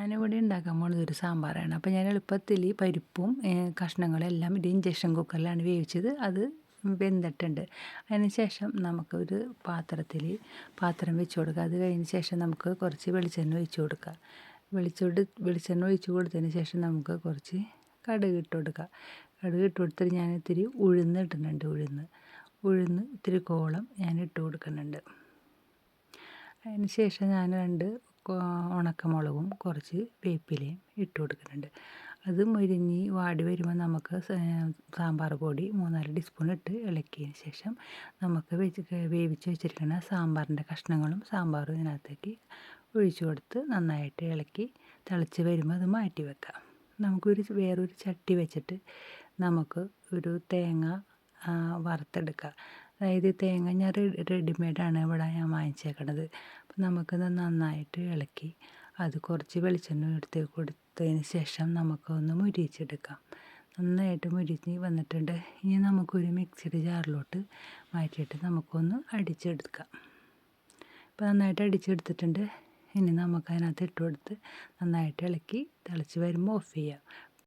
ഞാനിവിടെ ഉണ്ടാക്കാൻ പോകുന്നത് ഒരു സാമ്പാറാണ്. അപ്പോൾ ഞാൻ എളുപ്പത്തിൽ പരിപ്പും കഷ്ണങ്ങളെല്ലാം ഒരു ഇൻഡക്ഷൻ കുക്കറിലാണ് വേവിച്ചത്. അത് വെന്തിട്ടുണ്ട്. അതിന് ശേഷം നമുക്കൊരു പാത്രം വെച്ച് കൊടുക്കുക. അത് കഴിഞ്ഞ ശേഷം നമുക്ക് കുറച്ച് വെളിച്ചെണ്ണ ഒഴിച്ച് കൊടുക്കുക. വെളിച്ചെണ്ണ ഒഴിച്ച് കൊടുത്തതിന് ശേഷം നമുക്ക് കുറച്ച് കടുക് ഇട്ട് കൊടുക്കുക. കടുക് ഇട്ട് കൊടുത്തിട്ട് ഞാൻ ഇത്തിരി ഉഴുന്ന് ഇടുന്നുണ്ട്. ഉഴുന്ന് ഇത്തിരി കോളം ഞാൻ ഇട്ട് കൊടുക്കുന്നുണ്ട്. അതിന് ശേഷം ഞാൻ 2 ഉണക്കമുളകും കുറച്ച് വേപ്പിലയും ഇട്ട് കൊടുക്കുന്നുണ്ട്. അത് മുരിഞ്ഞ് വാടി വരുമ്പോൾ നമുക്ക് സാമ്പാർ പൊടി 3-4 ടീസ്പൂൺ ഇട്ട് ഇളക്കിയതിന് ശേഷം നമുക്ക് വേവിച്ച് വെച്ചിരിക്കുന്ന സാമ്പാറിൻ്റെ കഷ്ണങ്ങളും സാമ്പാറും ഇതിനകത്തേക്ക് ഒഴിച്ച് കൊടുത്ത് നന്നായിട്ട് ഇളക്കി തിളച്ച് വരുമ്പോൾ അത് മാറ്റി വെക്കാം. വേറൊരു ചട്ടി വെച്ചിട്ട് നമുക്ക് ഒരു തേങ്ങ വറുത്തെടുക്കുക. അതായത് തേങ്ങ ഞാൻ റെഡിമെയ്ഡാണ് ഇവിടെ ഞാൻ വാങ്ങിച്ചേക്കണത്. അപ്പം നമുക്കത് നന്നായിട്ട് ഇളക്കി അത് കുറച്ച് വെളിച്ചെണ്ണ എടുത്ത് കൊടുത്തതിന് ശേഷം നമുക്കൊന്ന് മുരിച്ചെടുക്കാം. നന്നായിട്ട് മുരിഞ്ഞ് വന്നിട്ടുണ്ട്. ഇനി നമുക്കൊരു മിക്സിയുടെ ജാറിലോട്ട് മാറ്റിയിട്ട് നമുക്കൊന്ന് അടിച്ചെടുക്കാം. ഇപ്പോൾ നന്നായിട്ട് അടിച്ചെടുത്തിട്ടുണ്ട്. ഇനി നമുക്ക് അതിനകത്ത് ഇട്ട് കൊടുത്ത് നന്നായിട്ട് ഇളക്കി തിളച്ച് വരുമ്പോൾ ഓഫ് ചെയ്യാം.